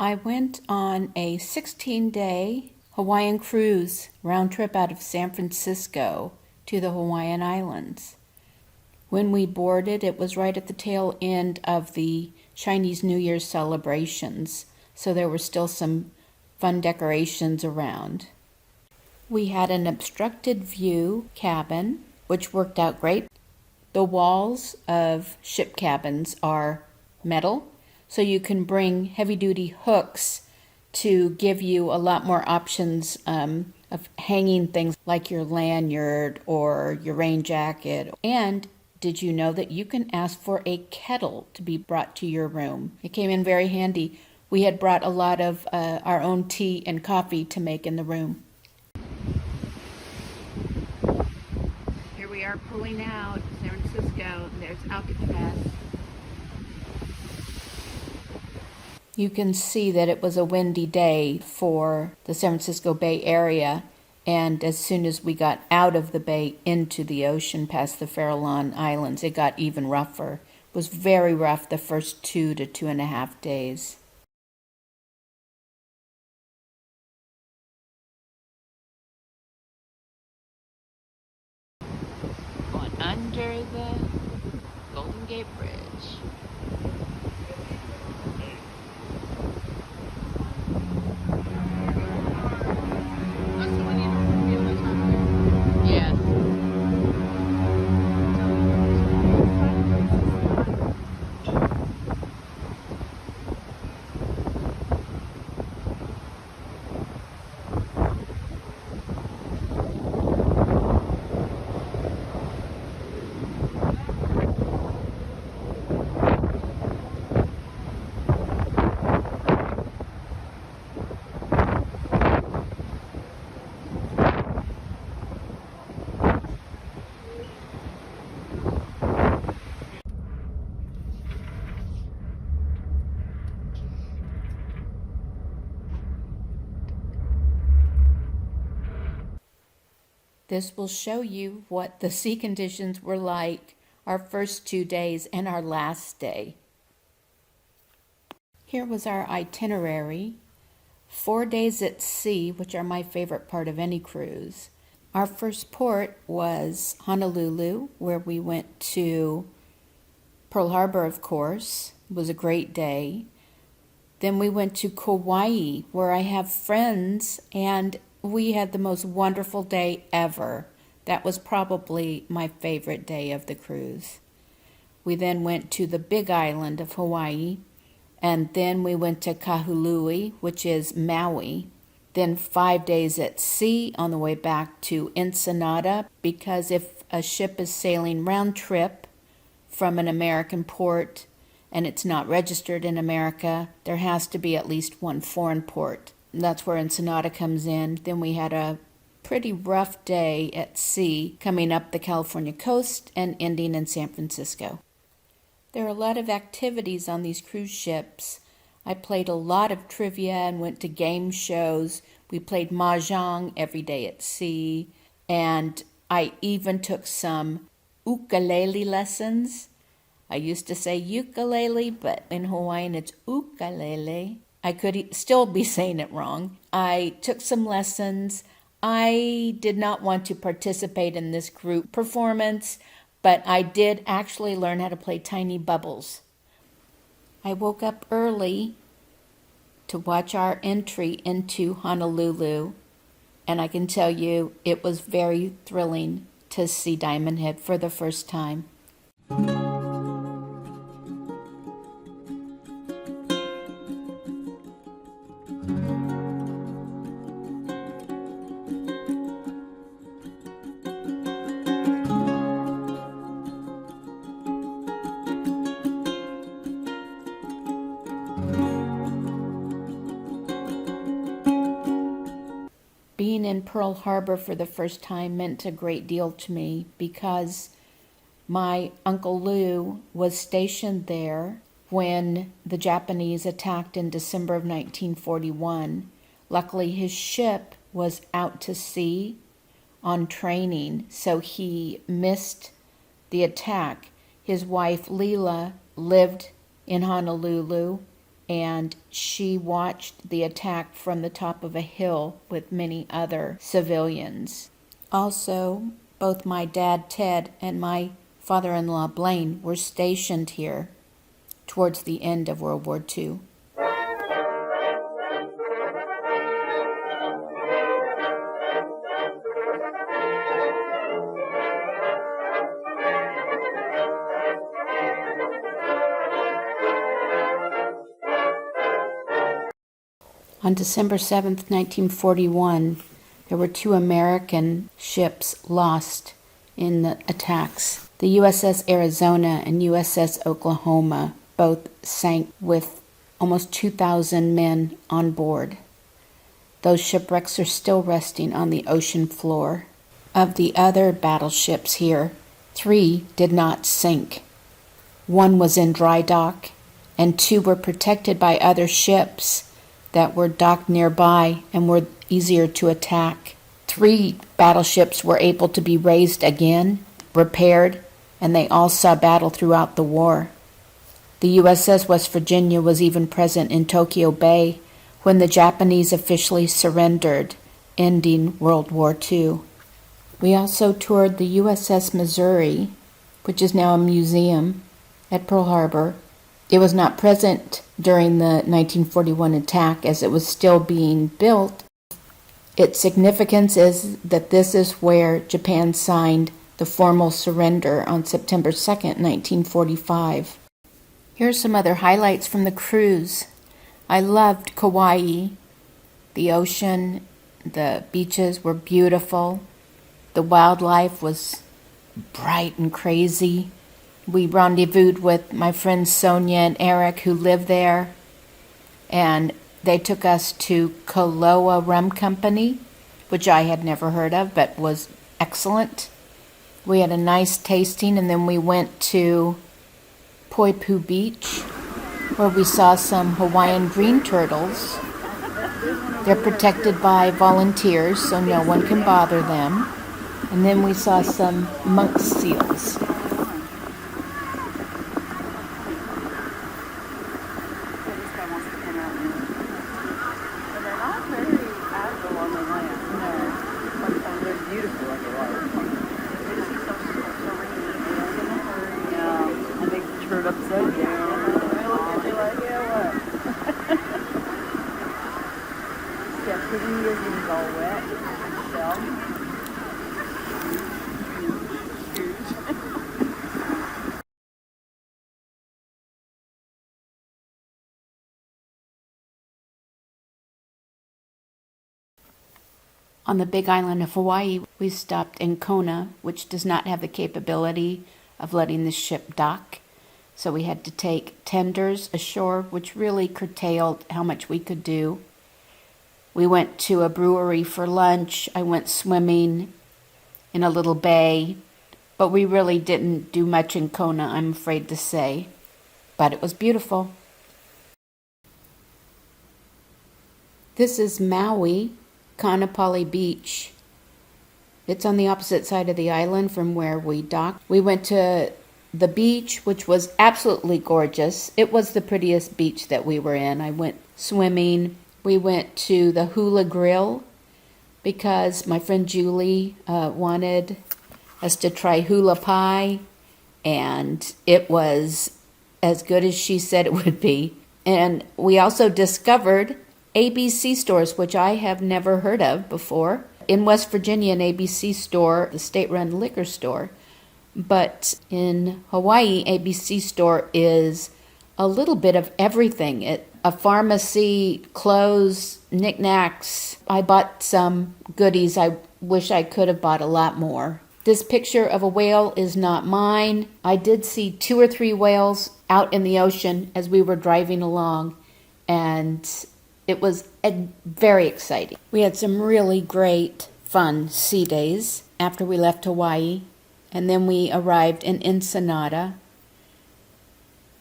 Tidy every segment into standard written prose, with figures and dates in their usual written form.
I went on a 16-day Hawaiian cruise round trip out of San Francisco to the Hawaiian Islands. When we boarded, it was right at the tail end of the Chinese New Year celebrations, so there were still some fun decorations around. We had an obstructed view cabin, which worked out great. The walls of ship cabins are metal, so you can bring heavy-duty hooks to give you a lot more options of hanging things like your lanyard or your rain jacket. And did you know that you can ask for a kettle to be brought to your room? It came in very handy. We had brought a lot of our own tea and coffee to make in the room. Here we are pulling out San Francisco. There's Alcatraz. You can see that it was a windy day for the San Francisco Bay Area, and as soon as we got out of the bay into the ocean past the Farallon Islands, it got even rougher. It was very rough the first 2 to 2.5 days. Going under the Golden Gate Bridge. Yes. This will show you what the sea conditions were like our first 2 days and our last day. Here was our itinerary. 4 days at sea, which are my favorite part of any cruise. Our first port was Honolulu, where we went to Pearl Harbor, of course. It was a great day. Then we went to Kauai, where I have friends, and we had the most wonderful day ever. That was probably my favorite day of the cruise. We then went to the big island of Hawaii, and then we went to Kahului, which is Maui. Then 5 days at sea on the way back to Ensenada, because if a ship is sailing round trip from an American port and it's not registered in America, there has to be at least one foreign port. That's where Ensenada comes in. Then we had a pretty rough day at sea coming up the California coast and ending in San Francisco. There are a lot of activities on these cruise ships. I played a lot of trivia and went to game shows. We played mahjong every day at sea, and I even took some ukulele lessons. I used to say ukulele, but in Hawaiian it's ukulele. I could still be saying it wrong. I took some lessons. I did not want to participate in this group performance, but I did actually learn how to play tiny bubbles. I woke up early to watch our entry into Honolulu, and I can tell you it was very thrilling to see Diamond Head for the first time. Being in Pearl Harbor for the first time meant a great deal to me because my Uncle Lou was stationed there when the Japanese attacked in December of 1941. Luckily, his ship was out to sea on training, so he missed the attack. His wife, Leela, lived in Honolulu, and she watched the attack from the top of a hill with many other civilians. Also, both my dad, Ted, and my father-in-law, Blaine, were stationed here towards the end of World War II. On December 7th, 1941, there were 2 American ships lost in the attacks. The USS Arizona and USS Oklahoma both sank with almost 2,000 men on board. Those shipwrecks are still resting on the ocean floor. Of the other battleships here, 3 did not sink. 1 was in dry dock, and 2 were protected by other ships that were docked nearby and were easier to attack. 3 battleships were able to be raised again, repaired, and they all saw battle throughout the war. The USS West Virginia was even present in Tokyo Bay when the Japanese officially surrendered, ending World War II. We also toured the USS Missouri, which is now a museum at Pearl Harbor. It was not present during the 1941 attack as it was still being built. Its significance is that this is where Japan signed the formal surrender on September 2nd, 1945. Here are some other highlights from the cruise. I loved Kauai. The ocean, the beaches were beautiful. The wildlife was bright and crazy. We rendezvoused with my friends Sonia and Eric who live there, and they took us to Koloa Rum Company, which I had never heard of but was excellent. We had a nice tasting, and then we went to Poipu Beach where we saw some Hawaiian green turtles. They're protected by volunteers so no one can bother them. And then we saw some monk seals. On the Big Island of Hawaii, we stopped in Kona, which does not have the capability of letting the ship dock. So we had to take tenders ashore, which really curtailed how much we could do. We went to a brewery for lunch. I went swimming in a little bay, but we really didn't do much in Kona, I'm afraid to say. But it was beautiful. This is Maui, Kaanapali Beach. It's on the opposite side of the island from where we docked. We went to the beach, which was absolutely gorgeous. It was the prettiest beach that we were in. I went swimming. We went to the Hula Grill because my friend Julie wanted us to try hula pie, and it was as good as she said it would be. And we also discovered ABC stores, which I have never heard of before. In West Virginia, an ABC store, the state-run liquor store. But in Hawaii, ABC store is a little bit of everything. A pharmacy, clothes, knickknacks. I bought some goodies. I wish I could have bought a lot more. This picture of a whale is not mine. I did see 2 or 3 whales out in the ocean as we were driving along, and it was very exciting. We had some really great, fun sea days after we left Hawaii, and then we arrived in Ensenada.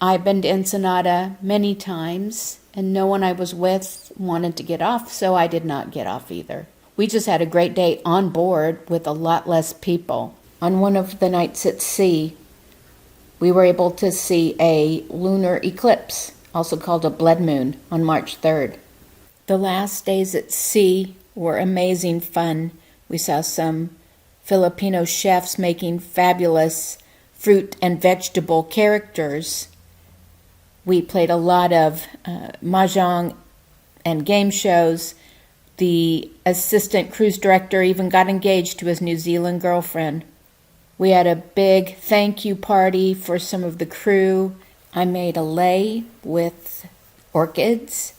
I've been to Ensenada many times, and no one I was with wanted to get off, so I did not get off either. We just had a great day on board with a lot less people. On one of the nights at sea, we were able to see a lunar eclipse also called a blood moon, on March 3rd. The last days at sea were amazing fun. We saw some Filipino chefs making fabulous fruit and vegetable characters. We played a lot of mahjong and game shows. The assistant cruise director even got engaged to his New Zealand girlfriend. We had a big thank you party for some of the crew. I made a lei with orchids.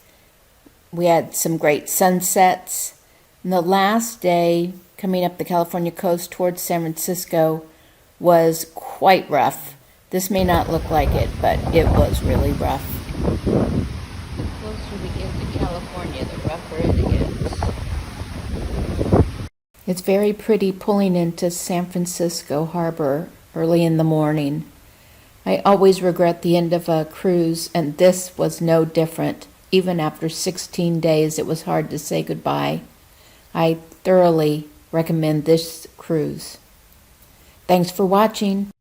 We had some great sunsets. And the last day, coming up the California coast towards San Francisco, was quite rough. This may not look like it, but it was really rough. The closer we get to California, the rougher it gets. It's very pretty pulling into San Francisco Harbor early in the morning. I always regret the end of a cruise, and this was no different. Even after 16 days, it was hard to say goodbye. I thoroughly recommend this cruise. Thanks for watching.